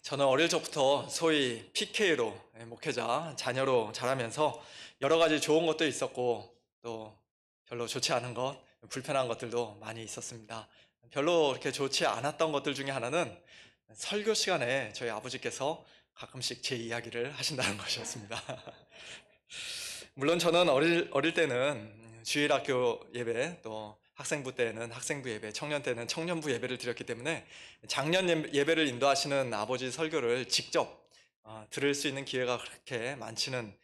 저는 어릴 적부터 소위 PK로 목회자 자녀로 자라면서 여러 가지 좋은 것도 있었고 또 별로 좋지 않은 것, 불편한 것들도 많이 있었습니다. 별로 이렇게 좋지 않았던 것들 중에 하나는 설교 시간에 저희 아버지께서 가끔씩 제 이야기를 하신다는 것이었습니다. 물론 저는 어릴 때는 주일학교 예배, 또 학생부 때는 학생부 예배, 청년 때는 청년부 예배를 드렸기 때문에 장년 예배를 인도하시는 아버지 설교를 직접 들을 수 있는 기회가 그렇게 많지는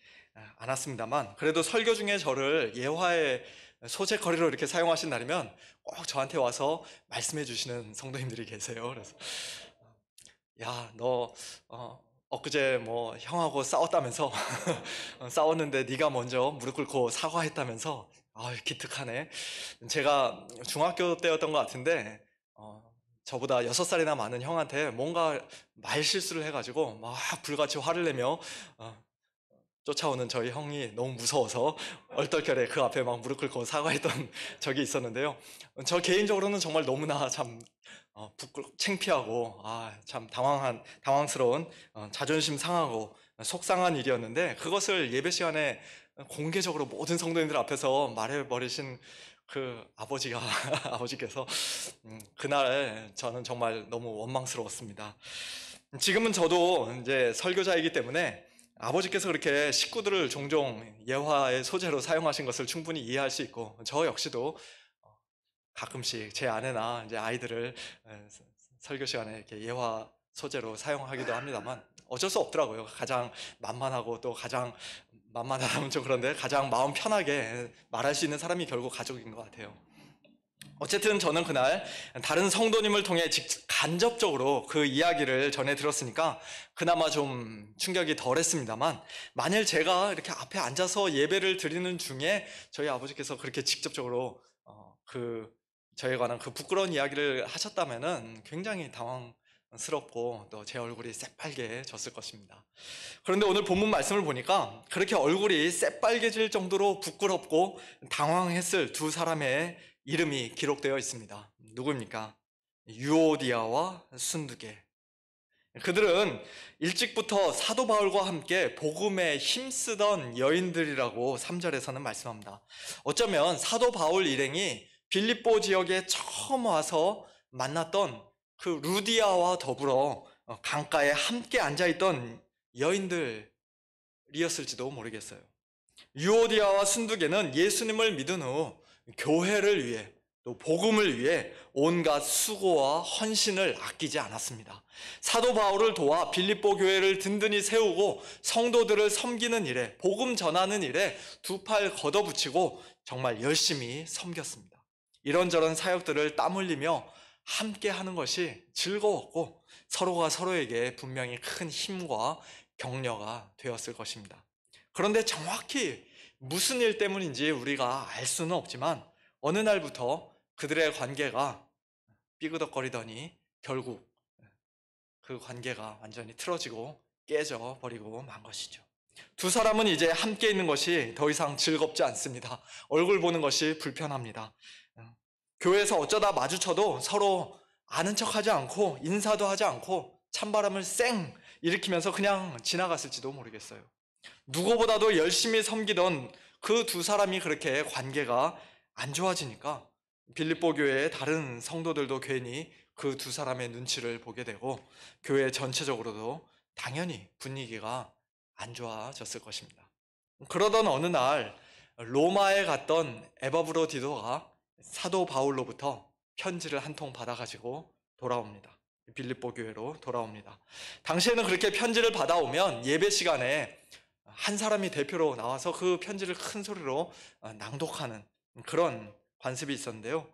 않았습니다만, 그래도 설교 중에 저를 예화의 소재거리로 이렇게 사용하신 날이면 꼭 저한테 와서 말씀해 주시는 성도님들이 계세요. 그래서 야, 너 엊그제 뭐 형하고 싸웠다면서 싸웠는데 네가 먼저 무릎 꿇고 사과했다면서 기특하네. 제가 중학교 때였던 것 같은데 저보다 6살이나 많은 형한테 뭔가 말 실수를 해가지고 막 불같이 화를 내며 쫓아오는 저희 형이 너무 무서워서 얼떨결에 그 앞에 막 무릎 꿇고 사과했던 적이 있었는데요. 저 개인적으로는 정말 너무나 참 창피하고 참 당황스러운 자존심 상하고 속상한 일이었는데, 그것을 예배 시간에 공개적으로 모든 성도님들 앞에서 말해버리신 그 아버지께서 그날 저는 정말 너무 원망스러웠습니다. 지금은 저도 이제 설교자이기 때문에 아버지께서 그렇게 식구들을 종종 예화의 소재로 사용하신 것을 충분히 이해할 수 있고, 저 역시도 가끔씩 제 아내나 이제 아이들을 설교 시간에 이렇게 예화 소재로 사용하기도 합니다만 어쩔 수 없더라고요. 가장 만만하고 또 가장 만만하다면 좀 그런데 가장 마음 편하게 말할 수 있는 사람이 결국 가족인 것 같아요. 어쨌든 저는 그날 다른 성도님을 통해 간접적으로 그 이야기를 전해 들었으니까 그나마 좀 충격이 덜했습니다만, 만일 제가 이렇게 앞에 앉아서 예배를 드리는 중에 저희 아버지께서 그렇게 직접적으로 저에 관한 그 부끄러운 이야기를 하셨다면은 굉장히 당황스럽고 또 제 얼굴이 새빨개졌을 것입니다. 그런데 오늘 본문 말씀을 보니까 그렇게 얼굴이 새빨개질 정도로 부끄럽고 당황했을 두 사람의 이름이 기록되어 있습니다. 누구입니까? 유오디아와 순두계. 그들은 일찍부터 사도 바울과 함께 복음에 힘쓰던 여인들이라고 3절에서는 말씀합니다. 어쩌면 사도 바울 일행이 빌립보 지역에 처음 와서 만났던 그 루디아와 더불어 강가에 함께 앉아있던 여인들이었을지도 모르겠어요. 유오디아와 순두계는 예수님을 믿은 후 교회를 위해 또 복음을 위해 온갖 수고와 헌신을 아끼지 않았습니다. 사도 바울을 도와 빌립보 교회를 든든히 세우고 성도들을 섬기는 일에, 복음 전하는 일에 두 팔 걷어붙이고 정말 열심히 섬겼습니다. 이런저런 사역들을 땀 흘리며 함께 하는 것이 즐거웠고 서로가 서로에게 분명히 큰 힘과 격려가 되었을 것입니다. 그런데 정확히 무슨 일 때문인지 우리가 알 수는 없지만 어느 날부터 그들의 관계가 삐그덕거리더니 결국 그 관계가 완전히 틀어지고 깨져버리고 만 것이죠. 두 사람은 이제 함께 있는 것이 더 이상 즐겁지 않습니다. 얼굴 보는 것이 불편합니다. 교회에서 어쩌다 마주쳐도 서로 아는 척하지 않고 인사도 하지 않고 찬바람을 쌩 일으키면서 그냥 지나갔을지도 모르겠어요. 누구보다도 열심히 섬기던 그 두 사람이 그렇게 관계가 안 좋아지니까 빌립보 교회의 다른 성도들도 괜히 그 두 사람의 눈치를 보게 되고 교회 전체적으로도 당연히 분위기가 안 좋아졌을 것입니다. 그러던 어느 날 로마에 갔던 에바브로디도가 사도 바울로부터 편지를 한 통 받아가지고 돌아옵니다. 빌립보 교회로 돌아옵니다. 당시에는 그렇게 편지를 받아오면 예배 시간에 한 사람이 대표로 나와서 그 편지를 큰 소리로 낭독하는 그런 관습이 있었는데요.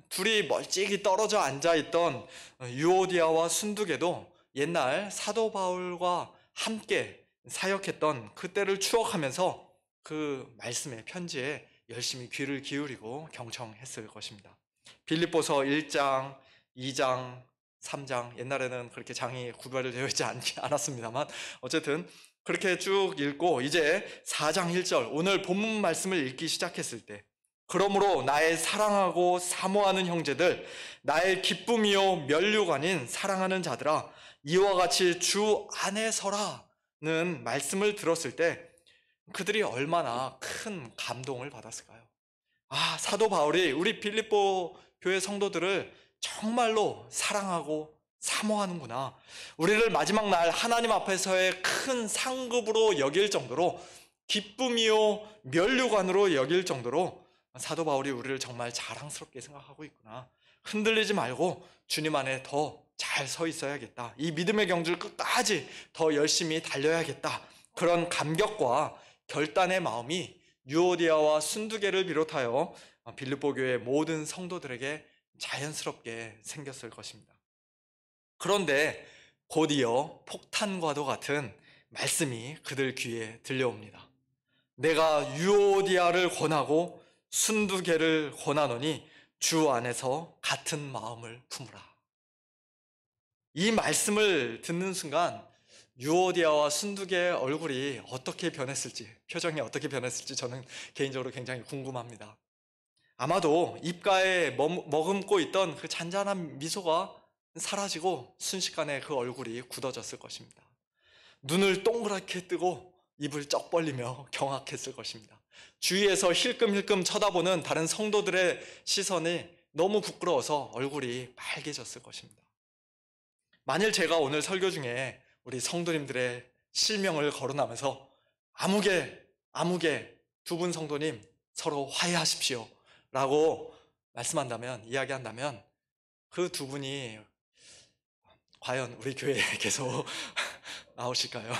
둘이 멀찍이 떨어져 앉아있던 유오디아와 순두계도 옛날 사도 바울과 함께 사역했던 그때를 추억하면서 그 말씀의 편지에 열심히 귀를 기울이고 경청했을 것입니다. 빌립보서 1장, 2장, 3장, 옛날에는 그렇게 장이 구별되어 있지 않았습니다만 어쨌든 그렇게 쭉 읽고 이제 4장 1절, 오늘 본문 말씀을 읽기 시작했을 때, 그러므로 나의 사랑하고 사모하는 형제들, 나의 기쁨이요 면류관인 사랑하는 자들아, 이와 같이 주 안에 서라는 말씀을 들었을 때 그들이 얼마나 큰 감동을 받았을까요? 사도 바울이 우리 빌립보 교회 성도들을 정말로 사랑하고 사모하는구나. 우리를 마지막 날 하나님 앞에서의 큰 상급으로 여길 정도로, 기쁨이요 면류관으로 여길 정도로 사도 바울이 우리를 정말 자랑스럽게 생각하고 있구나. 흔들리지 말고 주님 안에 더 잘 서 있어야겠다. 이 믿음의 경주를 끝까지 더 열심히 달려야겠다. 그런 감격과 결단의 마음이 유오디아와 순두계를 비롯하여 빌립보 교회 모든 성도들에게 자연스럽게 생겼을 것입니다. 그런데 곧이어 폭탄과도 같은 말씀이 그들 귀에 들려옵니다. 내가 유오디아를 권하고 순두계를 권하노니 주 안에서 같은 마음을 품으라. 이 말씀을 듣는 순간 유오디아와 순두계의 얼굴이 어떻게 변했을지, 표정이 어떻게 변했을지 저는 개인적으로 굉장히 궁금합니다. 아마도 입가에 머금고 있던 그 잔잔한 미소가 사라지고 순식간에 그 얼굴이 굳어졌을 것입니다. 눈을 동그랗게 뜨고 입을 쩍 벌리며 경악했을 것입니다. 주위에서 힐끔힐끔 쳐다보는 다른 성도들의 시선이 너무 부끄러워서 얼굴이 빨개졌을 것입니다. 만일 제가 오늘 설교 중에 우리 성도님들의 실명을 거론하면서 아무개 두 분 성도님 서로 화해하십시오 라고 이야기한다면 그 두 분이 과연 우리 교회에 계속 나오실까요?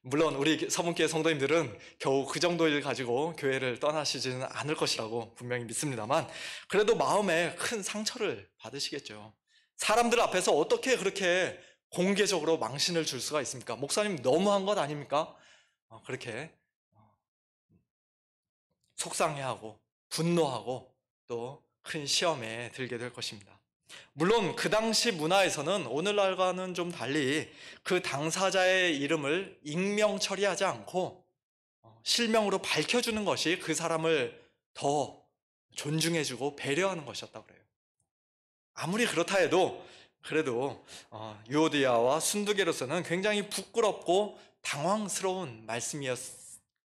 물론 우리 서문교회 성도님들은 겨우 그 정도 일 가지고 교회를 떠나시지는 않을 것이라고 분명히 믿습니다만, 그래도 마음에 큰 상처를 받으시겠죠. 사람들 앞에서 어떻게 그렇게 공개적으로 망신을 줄 수가 있습니까? 목사님 너무한 것 아닙니까? 그렇게 속상해하고 분노하고 또 큰 시험에 들게 될 것입니다. 물론 그 당시 문화에서는 오늘날과는 좀 달리 그 당사자의 이름을 익명 처리하지 않고 실명으로 밝혀주는 것이 그 사람을 더 존중해주고 배려하는 것이었다고 그래요. 아무리 그렇다 해도 그래도 유오디아와 순두계로서는 굉장히 부끄럽고 당황스러운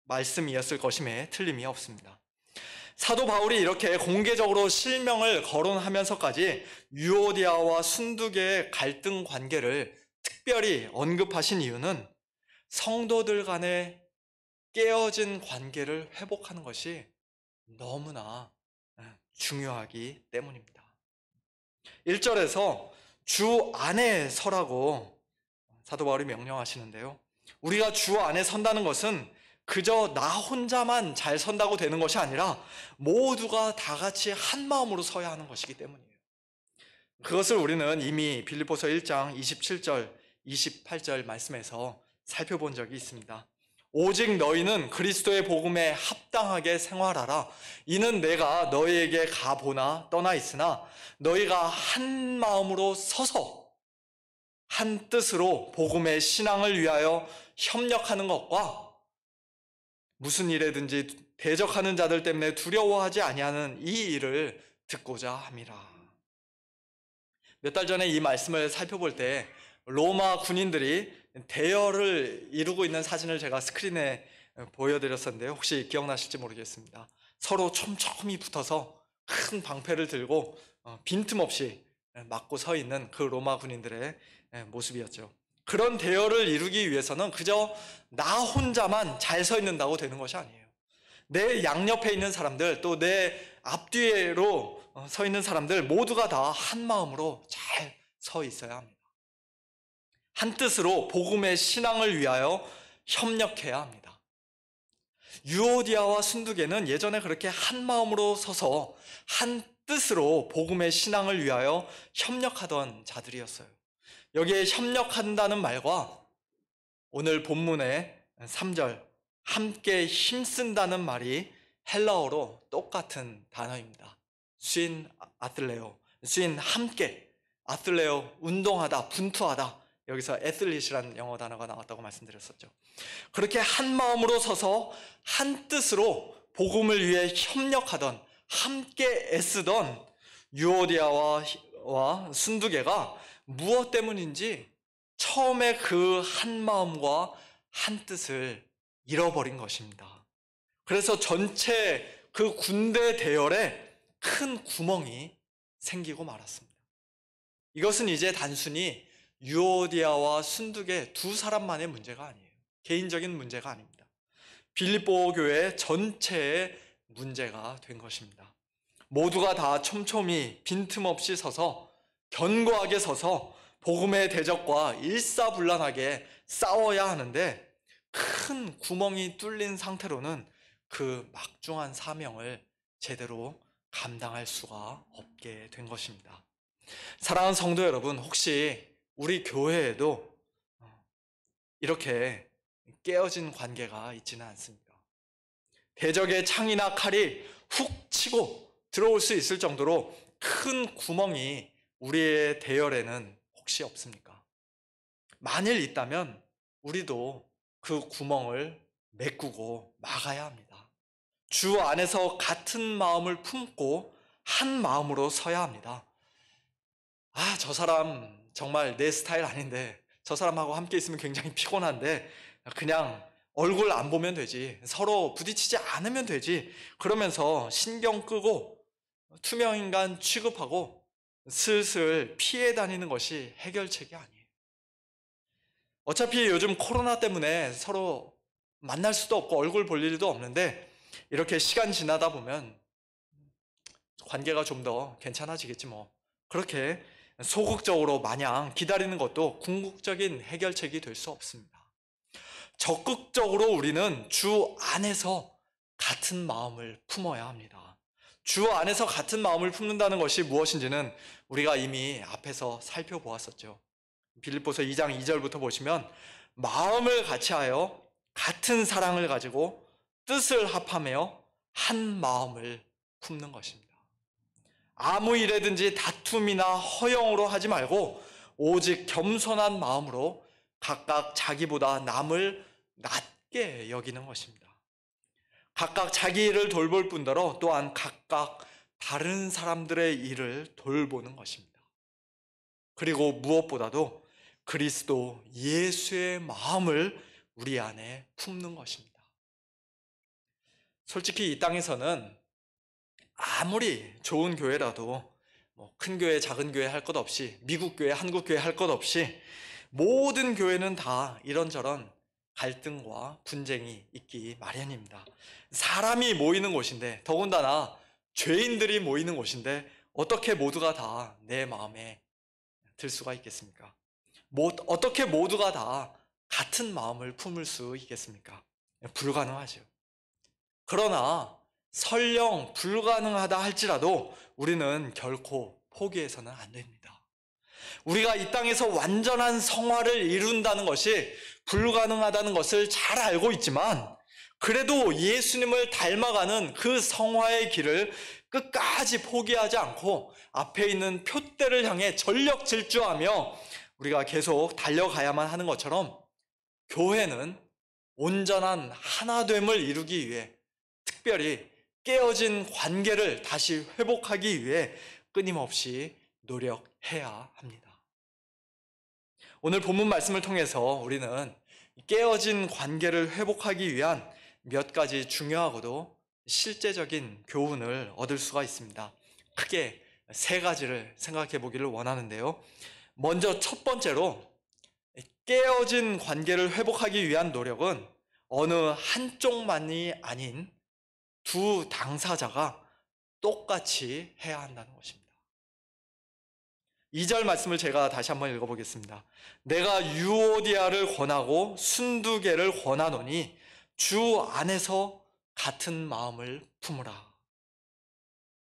말씀이었을 것임에 틀림이 없습니다. 사도 바울이 이렇게 공개적으로 실명을 거론하면서까지 유오디아와 순두계의 갈등 관계를 특별히 언급하신 이유는 성도들 간의 깨어진 관계를 회복하는 것이 너무나 중요하기 때문입니다. 1절에서 주 안에 서라고 사도 바울이 명령하시는데요. 우리가 주 안에 선다는 것은 그저 나 혼자만 잘 선다고 되는 것이 아니라 모두가 다 같이 한 마음으로 서야 하는 것이기 때문이에요. 그것을 우리는 이미 빌립보서 1장 27절, 28절 말씀에서 살펴본 적이 있습니다. 오직 너희는 그리스도의 복음에 합당하게 생활하라. 이는 내가 너희에게 가보나 떠나 있으나 너희가 한 마음으로 서서 한 뜻으로 복음의 신앙을 위하여 협력하는 것과 무슨 일에든지 대적하는 자들 때문에 두려워하지 아니하는 이 일을 듣고자 함이라. 몇 달 전에 이 말씀을 살펴볼 때 로마 군인들이 대열을 이루고 있는 사진을 제가 스크린에 보여드렸었는데 혹시 기억나실지 모르겠습니다. 서로 촘촘히 붙어서 큰 방패를 들고 빈틈없이 막고 서 있는 그 로마 군인들의 모습이었죠. 그런 대열을 이루기 위해서는 그저 나 혼자만 잘 서 있는다고 되는 것이 아니에요. 내 양옆에 있는 사람들, 또 내 앞뒤로 서 있는 사람들 모두가 다 한 마음으로 잘 서 있어야 합니다. 한 뜻으로 복음의 신앙을 위하여 협력해야 합니다. 유오디아와 순두계는 예전에 그렇게 한 마음으로 서서 한 뜻으로 복음의 신앙을 위하여 협력하던 자들이었어요. 여기에 협력한다는 말과 오늘 본문의 3절 함께 힘쓴다는 말이 헬라어로 똑같은 단어입니다. 스인 아틀레오, 스인 함께, 아틀레오 운동하다, 분투하다. 여기서 애슬릿이라는 영어 단어가 나왔다고 말씀드렸었죠. 그렇게 한 마음으로 서서 한 뜻으로 복음을 위해 협력하던, 함께 애쓰던 유오디아와 순두계가 무엇 때문인지 처음에 그 한 마음과 한 뜻을 잃어버린 것입니다. 그래서 전체 그 군대 대열에 큰 구멍이 생기고 말았습니다. 이것은 이제 단순히 유오디아와 순두계 두 사람만의 문제가 아니에요. 개인적인 문제가 아닙니다. 빌립보 교회 전체의 문제가 된 것입니다. 모두가 다 촘촘히 빈틈없이 서서 견고하게 서서 복음의 대적과 일사불란하게 싸워야 하는데 큰 구멍이 뚫린 상태로는 그 막중한 사명을 제대로 감당할 수가 없게 된 것입니다. 사랑하는 성도 여러분, 혹시 우리 교회에도 이렇게 깨어진 관계가 있지는 않습니까? 대적의 창이나 칼이 훅 치고 들어올 수 있을 정도로 큰 구멍이 우리의 대열에는 혹시 없습니까? 만일 있다면 우리도 그 구멍을 메꾸고 막아야 합니다. 주 안에서 같은 마음을 품고 한 마음으로 서야 합니다. 저 사람 정말 내 스타일 아닌데, 저 사람하고 함께 있으면 굉장히 피곤한데 그냥 얼굴 안 보면 되지, 서로 부딪히지 않으면 되지, 그러면서 신경 끄고 투명인간 취급하고 슬슬 피해 다니는 것이 해결책이 아니에요. 어차피 요즘 코로나 때문에 서로 만날 수도 없고 얼굴 볼 일도 없는데 이렇게 시간 지나다 보면 관계가 좀 더 괜찮아지겠지 뭐. 그렇게 소극적으로 마냥 기다리는 것도 궁극적인 해결책이 될 수 없습니다. 적극적으로 우리는 주 안에서 같은 마음을 품어야 합니다. 주 안에서 같은 마음을 품는다는 것이 무엇인지는 우리가 이미 앞에서 살펴보았었죠. 빌립보서 2장 2절부터 보시면 마음을 같이하여 같은 사랑을 가지고 뜻을 합하며 한 마음을 품는 것입니다. 아무 일에든지 다툼이나 허영으로 하지 말고 오직 겸손한 마음으로 각각 자기보다 남을 낮게 여기는 것입니다. 각각 자기 일을 돌볼 뿐더러 또한 각각 다른 사람들의 일을 돌보는 것입니다. 그리고 무엇보다도 그리스도 예수의 마음을 우리 안에 품는 것입니다. 솔직히 이 땅에서는 아무리 좋은 교회라도 큰 교회, 작은 교회 할 것 없이, 미국 교회, 한국 교회 할 것 없이 모든 교회는 다 이런저런 갈등과 분쟁이 있기 마련입니다. 사람이 모이는 곳인데, 더군다나 죄인들이 모이는 곳인데 어떻게 모두가 다 내 마음에 들 수가 있겠습니까? 어떻게 모두가 다 같은 마음을 품을 수 있겠습니까? 불가능하죠. 그러나 설령 불가능하다 할지라도 우리는 결코 포기해서는 안 됩니다. 우리가 이 땅에서 완전한 성화를 이룬다는 것이 불가능하다는 것을 잘 알고 있지만, 그래도 예수님을 닮아가는 그 성화의 길을 끝까지 포기하지 않고 앞에 있는 표대를 향해 전력 질주하며 우리가 계속 달려가야만 하는 것처럼, 교회는 온전한 하나됨을 이루기 위해, 특별히 깨어진 관계를 다시 회복하기 위해 끊임없이 노력해야 합니다. 오늘 본문 말씀을 통해서 우리는 깨어진 관계를 회복하기 위한 몇 가지 중요하고도 실제적인 교훈을 얻을 수가 있습니다. 크게 세 가지를 생각해 보기를 원하는데요. 먼저 첫 번째로, 깨어진 관계를 회복하기 위한 노력은 어느 한쪽만이 아닌 두 당사자가 똑같이 해야 한다는 것입니다. 2절 말씀을 제가 다시 한번 읽어보겠습니다. 내가 유오디아를 권하고 순두계를 권하노니 주 안에서 같은 마음을 품으라.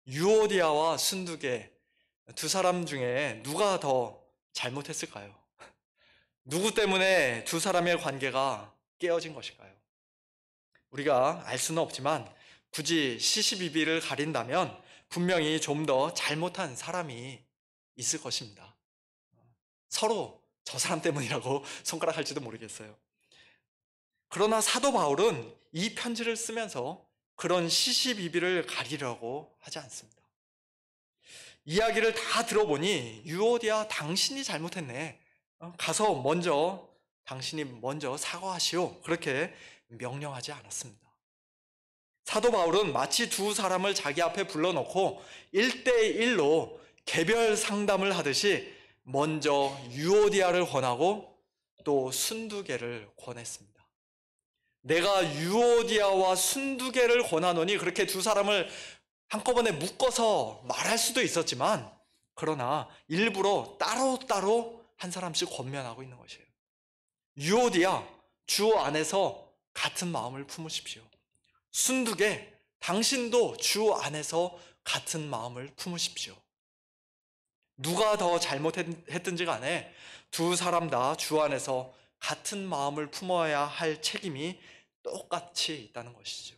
유오디아와 순두계 두 사람 중에 누가 더 잘못했을까요? 누구 때문에 두 사람의 관계가 깨어진 것일까요? 우리가 알 수는 없지만 굳이 시시비비를 가린다면 분명히 좀 더 잘못한 사람이 있을 것입니다. 서로 저 사람 때문이라고 손가락할지도 모르겠어요. 그러나 사도 바울은 이 편지를 쓰면서 그런 시시비비를 가리려고 하지 않습니다. 이야기를 다 들어보니 유오디아 당신이 잘못했네, 가서 먼저 당신이 먼저 사과하시오, 그렇게 명령하지 않았습니다. 사도 바울은 마치 두 사람을 자기 앞에 불러놓고 1대1로 개별 상담을 하듯이 먼저 유오디아를 권하고 또 순두개를 권했습니다. 내가 유오디아와 순두개를 권하노니, 그렇게 두 사람을 한꺼번에 묶어서 말할 수도 있었지만, 그러나 일부러 따로따로 한 사람씩 권면하고 있는 것이에요. 유오디아, 주 안에서 같은 마음을 품으십시오. 순두개, 당신도 주 안에서 같은 마음을 품으십시오. 누가 더 잘못했든지 간에 두 사람 다 주 안에서 같은 마음을 품어야 할 책임이 똑같이 있다는 것이죠.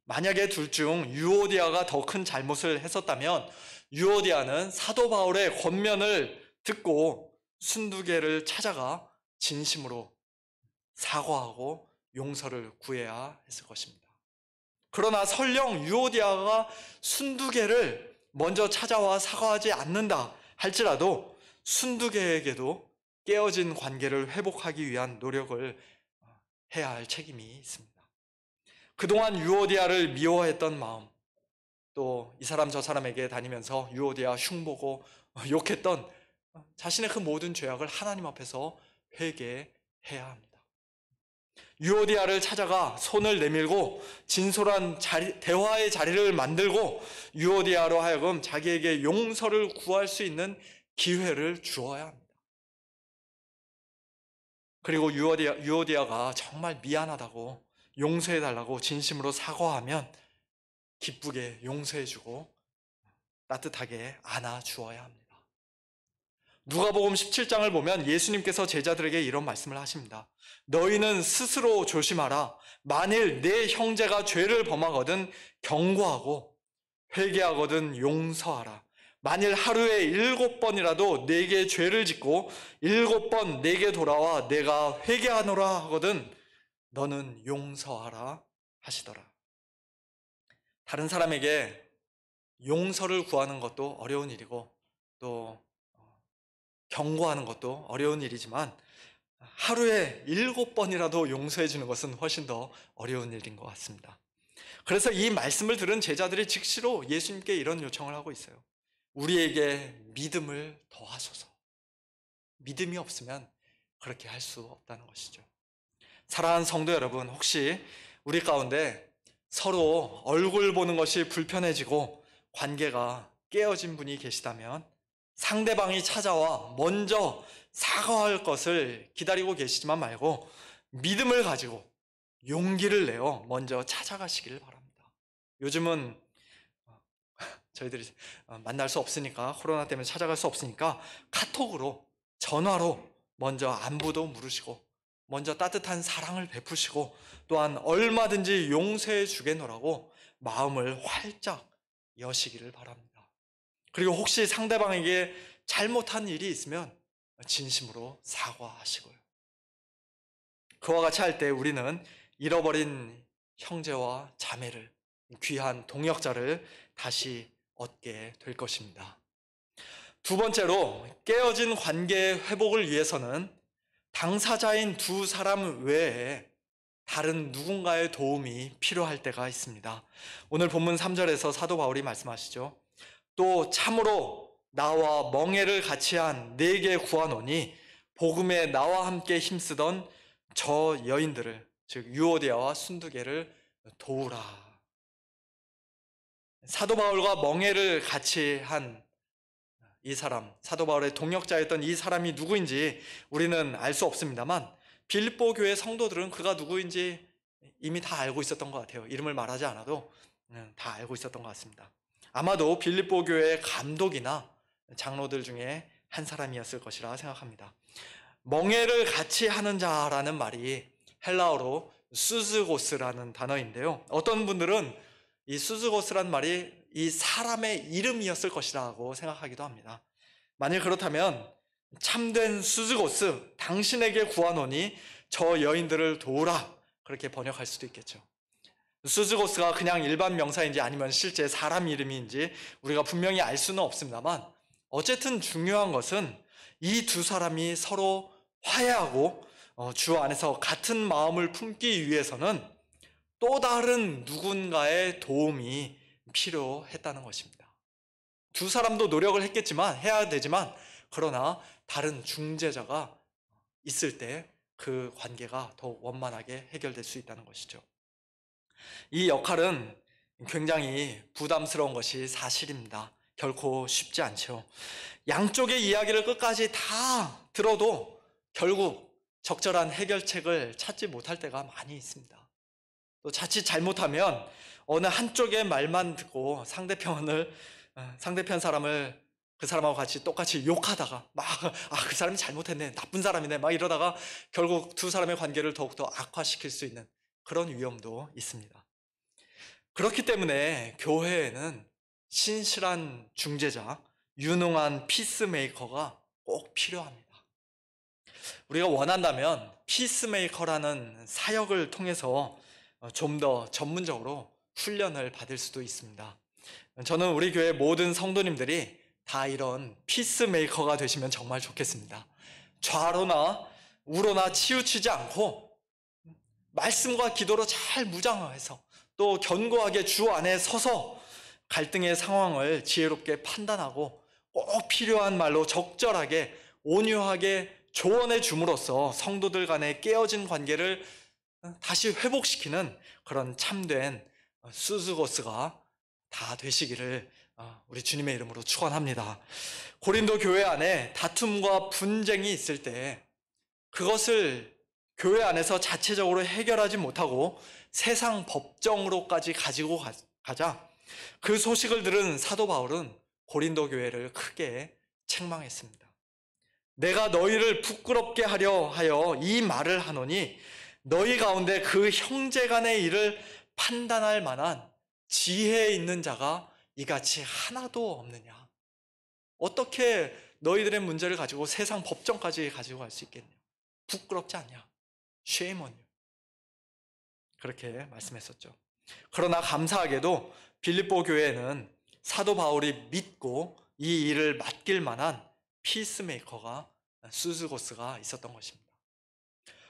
만약에 둘 중 유오디아가 더 큰 잘못을 했었다면 유오디아는 사도 바울의 권면을 듣고 순두개를 찾아가 진심으로 사과하고 용서를 구해야 했을 것입니다. 그러나 설령 유오디아가 순두개를 먼저 찾아와 사과하지 않는다 할지라도 순두개에게도 깨어진 관계를 회복하기 위한 노력을 해야 할 책임이 있습니다. 그동안 유오디아를 미워했던 마음, 또 이 사람 저 사람에게 다니면서 유오디아 흉보고 욕했던 자신의 그 모든 죄악을 하나님 앞에서 회개해야 합니다. 유오디아를 찾아가 손을 내밀고 진솔한 대화의 자리를 만들고 유오디아로 하여금 자기에게 용서를 구할 수 있는 기회를 주어야 합니다. 그리고 유오디아가 정말 미안하다고 용서해달라고 진심으로 사과하면 기쁘게 용서해주고 따뜻하게 안아주어야 합니다. 누가복음 17장을 보면 예수님께서 제자들에게 이런 말씀을 하십니다. 너희는 스스로 조심하라. 만일 내 형제가 죄를 범하거든 경고하고 회개하거든 용서하라. 만일 하루에 7번이라도 내게 죄를 짓고 7번 내게 돌아와 내가 회개하노라 하거든 너는 용서하라 하시더라. 다른 사람에게 용서를 구하는 것도 어려운 일이고 또 경고하는 것도 어려운 일이지만 하루에 7번이라도 용서해 주는 것은 훨씬 더 어려운 일인 것 같습니다. 그래서 이 말씀을 들은 제자들이 즉시로 예수님께 이런 요청을 하고 있어요. 우리에게 믿음을 더하소서. 믿음이 없으면 그렇게 할 수 없다는 것이죠. 사랑하는 성도 여러분, 혹시 우리 가운데 서로 얼굴 보는 것이 불편해지고 관계가 깨어진 분이 계시다면 상대방이 찾아와 먼저 사과할 것을 기다리고 계시지만 말고 믿음을 가지고 용기를 내어 먼저 찾아가시기를 바랍니다. 요즘은 저희들이 만날 수 없으니까, 코로나 때문에 찾아갈 수 없으니까 카톡으로, 전화로 먼저 안부도 물으시고 먼저 따뜻한 사랑을 베푸시고 또한 얼마든지 용서해 주겠노라고 마음을 활짝 여시기를 바랍니다. 그리고 혹시 상대방에게 잘못한 일이 있으면 진심으로 사과하시고요. 그와 같이 할 때 우리는 잃어버린 형제와 자매를, 귀한 동역자를 다시 얻게 될 것입니다. 두 번째로, 깨어진 관계의 회복을 위해서는 당사자인 두 사람 외에 다른 누군가의 도움이 필요할 때가 있습니다. 오늘 본문 3절에서 사도 바울이 말씀하시죠. 또 참으로 나와 멍에를 같이 한 내게 구하노니 복음에 나와 함께 힘쓰던 저 여인들을, 즉 유오디아와 순두개를 도우라. 사도 바울과 멍에를 같이 한 이 사람, 사도 바울의 동역자였던 이 사람이 누구인지 우리는 알 수 없습니다만 빌립보 교회 성도들은 그가 누구인지 이미 다 알고 있었던 것 같아요. 이름을 말하지 않아도 다 알고 있었던 것 같습니다. 아마도 빌립보 교회의 감독이나 장로들 중에 한 사람이었을 것이라 생각합니다. 멍에를 같이 하는 자라는 말이 헬라어로 수즈고스라는 단어인데요. 어떤 분들은 이 수즈고스란 말이 이 사람의 이름이었을 것이라고 생각하기도 합니다. 만일 그렇다면 참된 수즈고스, 당신에게 구하노니 저 여인들을 도우라, 그렇게 번역할 수도 있겠죠. 수즈고스가 그냥 일반 명사인지 아니면 실제 사람 이름인지 우리가 분명히 알 수는 없습니다만 어쨌든 중요한 것은 이 두 사람이 서로 화해하고 주 안에서 같은 마음을 품기 위해서는 또 다른 누군가의 도움이 필요했다는 것입니다. 두 사람도 노력을 했겠지만, 해야 되지만, 그러나 다른 중재자가 있을 때 그 관계가 더 원만하게 해결될 수 있다는 것이죠. 이 역할은 굉장히 부담스러운 것이 사실입니다. 결코 쉽지 않죠. 양쪽의 이야기를 끝까지 다 들어도 결국 적절한 해결책을 찾지 못할 때가 많이 있습니다. 또 자칫 잘못하면 어느 한쪽의 말만 듣고 상대편 사람을 그 사람하고 같이 똑같이 욕하다가 그 사람이 잘못했네, 나쁜 사람이네, 막 이러다가 결국 두 사람의 관계를 더욱더 악화시킬 수 있는 그런 위험도 있습니다. 그렇기 때문에 교회에는 신실한 중재자, 유능한 피스메이커가 꼭 필요합니다. 우리가 원한다면 피스메이커라는 사역을 통해서 좀 더 전문적으로 훈련을 받을 수도 있습니다. 저는 우리 교회 모든 성도님들이 다 이런 피스메이커가 되시면 정말 좋겠습니다. 좌로나 우로나 치우치지 않고 말씀과 기도로 잘 무장해서 또 견고하게 주 안에 서서 갈등의 상황을 지혜롭게 판단하고 꼭 필요한 말로 적절하게 온유하게 조언해 줌으로써 성도들 간의 깨어진 관계를 다시 회복시키는 그런 참된 수즈고스가 다 되시기를 우리 주님의 이름으로 축원합니다. 고린도 교회 안에 다툼과 분쟁이 있을 때 그것을 교회 안에서 자체적으로 해결하지 못하고 세상 법정으로까지 가지고 가자 그 소식을 들은 사도 바울은 고린도 교회를 크게 책망했습니다. 내가 너희를 부끄럽게 하려 하여 이 말을 하노니 너희 가운데 그 형제 간의 일을 판단할 만한 지혜 있는 자가 이같이 하나도 없느냐. 어떻게 너희들의 문제를 가지고 세상 법정까지 가지고 갈 수 있겠냐. 부끄럽지 않냐. Shame on you. 그렇게 말씀했었죠. 그러나 감사하게도 빌립보 교회에는 사도 바울이 믿고 이 일을 맡길 만한 피스메이커가 수즈고스가 있었던 것입니다.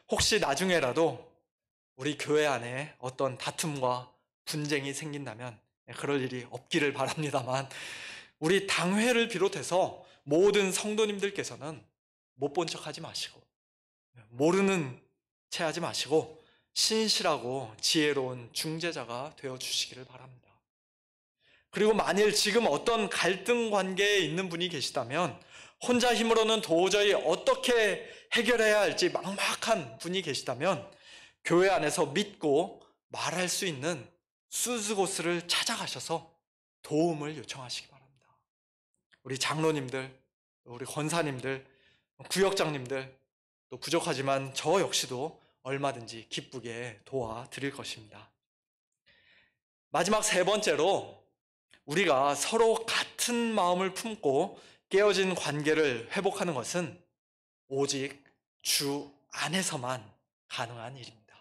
혹시 나중에라도 우리 교회 안에 어떤 다툼과 분쟁이 생긴다면 그럴 일이 없기를 바랍니다만 우리 당회를 비롯해서 모든 성도님들께서는 못 본 척하지 마시고 모르는 채 하지 마시고 신실하고 지혜로운 중재자가 되어주시기를 바랍니다. 그리고 만일 지금 어떤 갈등 관계에 있는 분이 계시다면 혼자 힘으로는 도저히 어떻게 해결해야 할지 막막한 분이 계시다면 교회 안에서 믿고 말할 수 있는 수즈고스를 찾아가셔서 도움을 요청하시기 바랍니다. 우리 장로님들, 우리 권사님들, 구역장님들, 또 부족하지만 저 역시도 얼마든지 기쁘게 도와드릴 것입니다. 마지막 세 번째로 우리가 서로 같은 마음을 품고 깨어진 관계를 회복하는 것은 오직 주 안에서만 가능한 일입니다.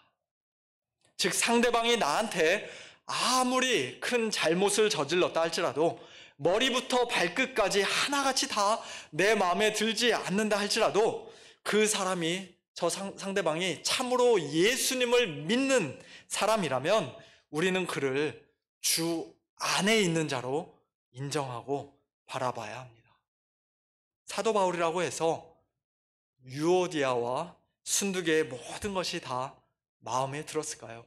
즉 상대방이 나한테 아무리 큰 잘못을 저질렀다 할지라도 머리부터 발끝까지 하나같이 다 내 마음에 들지 않는다 할지라도 그 사람이 상대방이 참으로 예수님을 믿는 사람이라면 우리는 그를 주 안에 있는 자로 인정하고 바라봐야 합니다. 사도 바울이라고 해서 유오디아와 순두계의 모든 것이 다 마음에 들었을까요?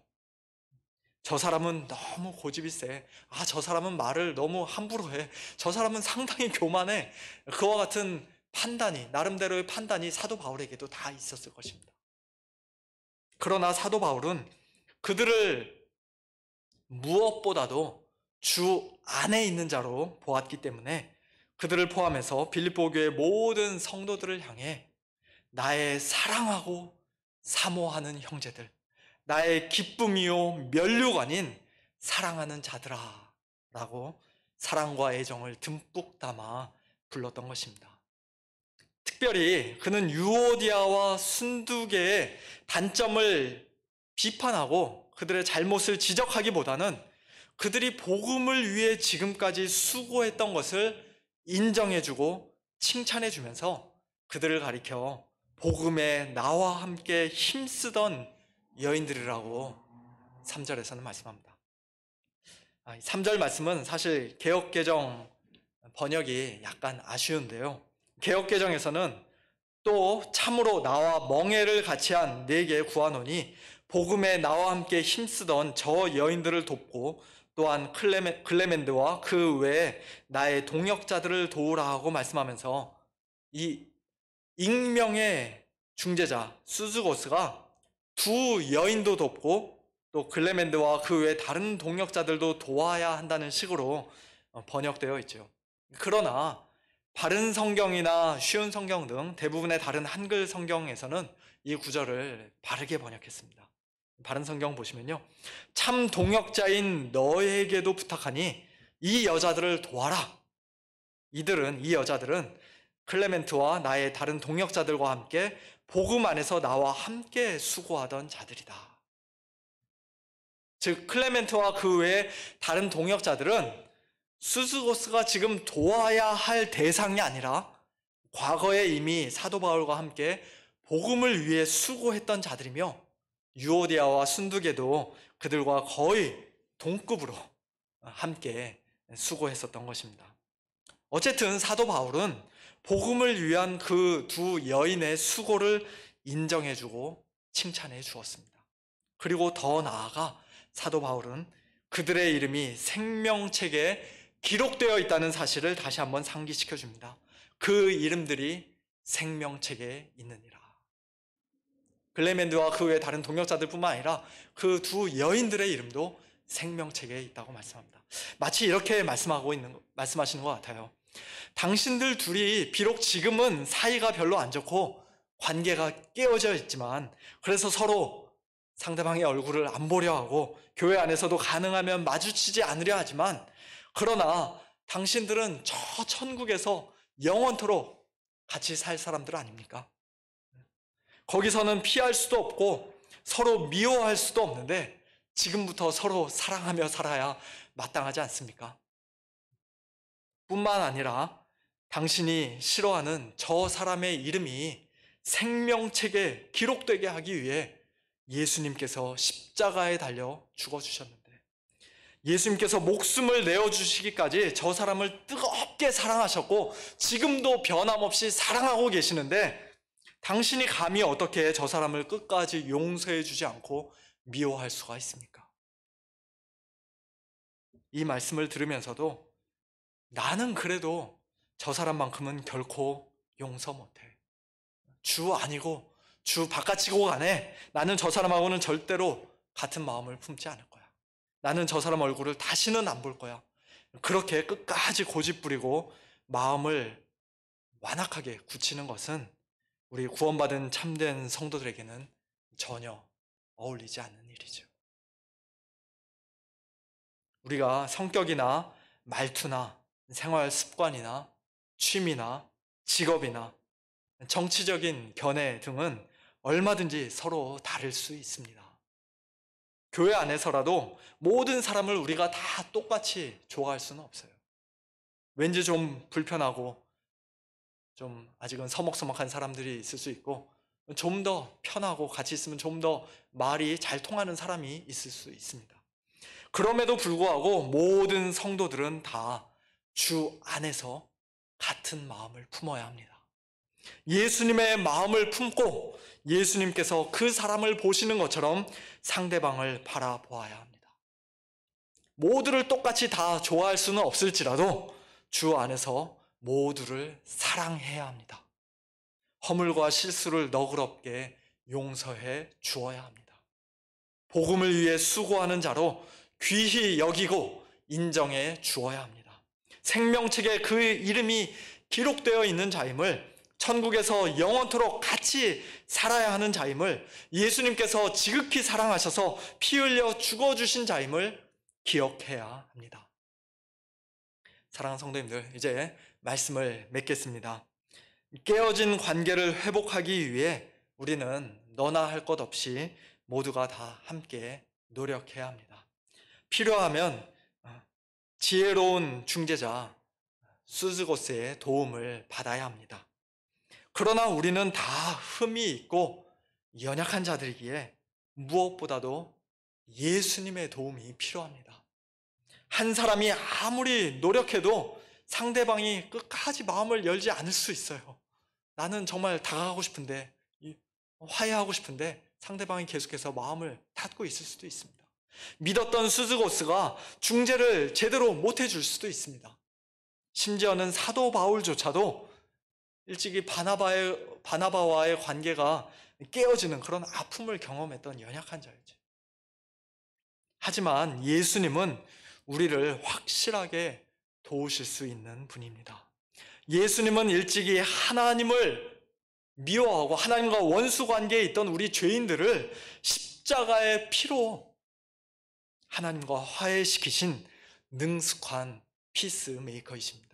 저 사람은 너무 고집이 세. 저 사람은 말을 너무 함부로 해. 저 사람은 상당히 교만해. 그와 같은 판단이, 나름대로의 판단이 사도 바울에게도 다 있었을 것입니다. 그러나 사도 바울은 그들을 무엇보다도 주 안에 있는 자로 보았기 때문에 그들을 포함해서 빌립보 교회 모든 성도들을 향해 나의 사랑하고 사모하는 형제들, 나의 기쁨이요 면류관인 사랑하는 자들아 라고 사랑과 애정을 듬뿍 담아 불렀던 것입니다. 특별히 그는 유오디아와 순두계의 단점을 비판하고 그들의 잘못을 지적하기보다는 그들이 복음을 위해 지금까지 수고했던 것을 인정해주고 칭찬해주면서 그들을 가리켜 복음에 나와 함께 힘쓰던 여인들이라고 3절에서는 말씀합니다. 3절 말씀은 사실 개역개정 번역이 약간 아쉬운데요. 개역개정에서는 또 참으로 나와 멍에를 같이 한 네게 구하노니 복음에 나와 함께 힘쓰던 저 여인들을 돕고 또한 클레멘드와 그 외에 나의 동역자들을 도우라 하고 말씀하면서 이 익명의 중재자 수즈고스가 두 여인도 돕고 또 클레멘드와 그 외 다른 동역자들도 도와야 한다는 식으로 번역되어 있죠. 그러나 바른 성경이나 쉬운 성경 등 대부분의 다른 한글 성경에서는 이 구절을 바르게 번역했습니다. 바른 성경 보시면요, 참 동역자인 너에게도 부탁하니 이 여자들을 도와라. 이 여자들은 클레멘트와 나의 다른 동역자들과 함께 복음 안에서 나와 함께 수고하던 자들이다. 즉 클레멘트와 그 외에 다른 동역자들은 수스고스가 지금 도와야 할 대상이 아니라 과거에 이미 사도 바울과 함께 복음을 위해 수고했던 자들이며 유오디아와 순두계도 그들과 거의 동급으로 함께 수고했었던 것입니다. 어쨌든 사도 바울은 복음을 위한 그 두 여인의 수고를 인정해주고 칭찬해 주었습니다. 그리고 더 나아가 사도 바울은 그들의 이름이 생명책에 기록되어 있다는 사실을 다시 한번 상기시켜 줍니다. 그 이름들이 생명책에 있느니라. 글레멘드와 그 외 다른 동역자들 뿐만 아니라 그 두 여인들의 이름도 생명책에 있다고 말씀합니다. 마치 이렇게 말씀하시는 것 같아요. 당신들 둘이 비록 지금은 사이가 별로 안 좋고 관계가 깨어져 있지만 그래서 서로 상대방의 얼굴을 안 보려 하고 교회 안에서도 가능하면 마주치지 않으려 하지만 그러나 당신들은 저 천국에서 영원토록 같이 살 사람들 아닙니까? 거기서는 피할 수도 없고 서로 미워할 수도 없는데 지금부터 서로 사랑하며 살아야 마땅하지 않습니까? 뿐만 아니라 당신이 싫어하는 저 사람의 이름이 생명책에 기록되게 하기 위해 예수님께서 십자가에 달려 죽어주셨는데 예수님께서 목숨을 내어주시기까지 저 사람을 뜨겁게 사랑하셨고 지금도 변함없이 사랑하고 계시는데 당신이 감히 어떻게 저 사람을 끝까지 용서해 주지 않고 미워할 수가 있습니까? 이 말씀을 들으면서도 나는 그래도 저 사람만큼은 결코 용서 못해. 주 아니고 주 바깥치고 가네. 나는 저 사람하고는 절대로 같은 마음을 품지 않을 거야. 나는 저 사람 얼굴을 다시는 안 볼 거야. 그렇게 끝까지 고집부리고 마음을 완악하게 굳히는 것은 우리 구원받은 참된 성도들에게는 전혀 어울리지 않는 일이죠. 우리가 성격이나 말투나 생활 습관이나 취미나 직업이나 정치적인 견해 등은 얼마든지 서로 다를 수 있습니다. 교회 안에서라도 모든 사람을 우리가 다 똑같이 좋아할 수는 없어요. 왠지 좀 불편하고 좀 아직은 서먹서먹한 사람들이 있을 수 있고 좀 더 편하고 같이 있으면 좀 더 말이 잘 통하는 사람이 있을 수 있습니다. 그럼에도 불구하고 모든 성도들은 다 주 안에서 같은 마음을 품어야 합니다. 예수님의 마음을 품고 예수님께서 그 사람을 보시는 것처럼 상대방을 바라보아야 합니다. 모두를 똑같이 다 좋아할 수는 없을지라도 주 안에서 모두를 사랑해야 합니다. 허물과 실수를 너그럽게 용서해 주어야 합니다. 복음을 위해 수고하는 자로 귀히 여기고 인정해 주어야 합니다. 생명책에 그 이름이 기록되어 있는 자임을, 천국에서 영원토록 같이 살아야 하는 자임을, 예수님께서 지극히 사랑하셔서 피 흘려 죽어주신 자임을 기억해야 합니다. 사랑하는 성도님들, 이제 말씀을 맺겠습니다. 깨어진 관계를 회복하기 위해 우리는 너나 할 것 없이 모두가 다 함께 노력해야 합니다. 필요하면 지혜로운 중재자 수즈고스의 도움을 받아야 합니다. 그러나 우리는 다 흠이 있고 연약한 자들이기에 무엇보다도 예수님의 도움이 필요합니다. 한 사람이 아무리 노력해도 상대방이 끝까지 마음을 열지 않을 수 있어요. 나는 정말 다가가고 싶은데, 화해하고 싶은데 상대방이 계속해서 마음을 닫고 있을 수도 있습니다. 믿었던 수스고스가 중재를 제대로 못 해줄 수도 있습니다. 심지어는 사도 바울조차도 일찍이 바나바와의 관계가 깨어지는 그런 아픔을 경험했던 연약한 자였죠. 하지만 예수님은 우리를 확실하게 도우실 수 있는 분입니다. 예수님은 일찍이 하나님을 미워하고 하나님과 원수 관계에 있던 우리 죄인들을 십자가의 피로 하나님과 화해시키신 능숙한 피스메이커이십니다.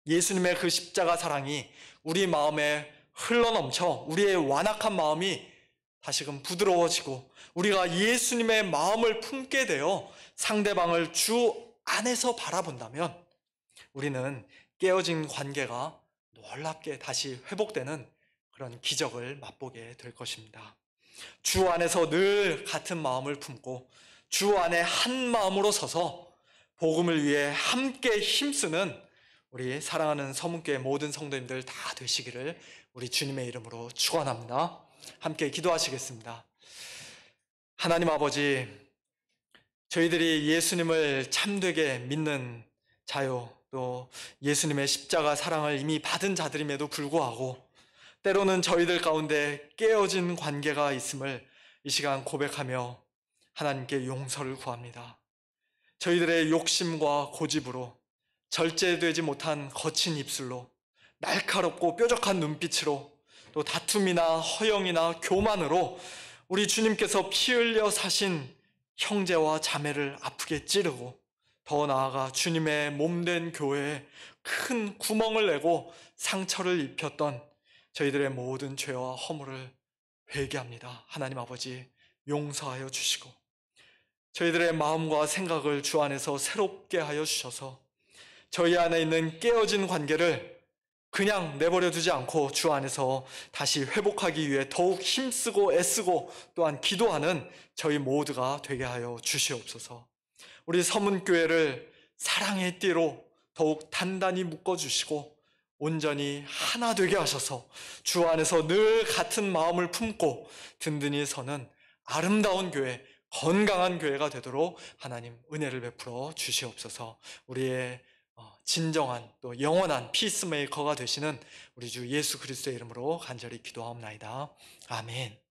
예수님의 그 십자가 사랑이 우리 마음에 흘러넘쳐 우리의 완악한 마음이 다시금 부드러워지고 우리가 예수님의 마음을 품게 되어 상대방을 주 안에서 바라본다면 우리는 깨어진 관계가 놀랍게 다시 회복되는 그런 기적을 맛보게 될 것입니다. 주 안에서 늘 같은 마음을 품고 주 안에 한 마음으로 서서 복음을 위해 함께 힘쓰는 우리 사랑하는 서문교회 모든 성도님들 다 되시기를 우리 주님의 이름으로 축원합니다. 함께 기도하시겠습니다. 하나님 아버지, 저희들이 예수님을 참되게 믿는 자요, 또 예수님의 십자가 사랑을 이미 받은 자들임에도 불구하고 때로는 저희들 가운데 깨어진 관계가 있음을 이 시간 고백하며 하나님께 용서를 구합니다. 저희들의 욕심과 고집으로 절제되지 못한 거친 입술로 날카롭고 뾰족한 눈빛으로 또 다툼이나 허영이나 교만으로 우리 주님께서 피 흘려 사신 형제와 자매를 아프게 찌르고 더 나아가 주님의 몸된 교회에 큰 구멍을 내고 상처를 입혔던 저희들의 모든 죄와 허물을 회개합니다. 하나님 아버지, 용서하여 주시고 저희들의 마음과 생각을 주 안에서 새롭게 하여 주셔서 저희 안에 있는 깨어진 관계를 그냥 내버려 두지 않고 주 안에서 다시 회복하기 위해 더욱 힘쓰고 애쓰고 또한 기도하는 저희 모두가 되게 하여 주시옵소서. 우리 서문교회를 사랑의 띠로 더욱 단단히 묶어주시고 온전히 하나 되게 하셔서 주 안에서 늘 같은 마음을 품고 든든히 서는 아름다운 교회, 건강한 교회가 되도록 하나님 은혜를 베풀어 주시옵소서. 우리의 진정한 또 영원한 피스메이커가 되시는 우리 주 예수 그리스도의 이름으로 간절히 기도하옵나이다. 아멘.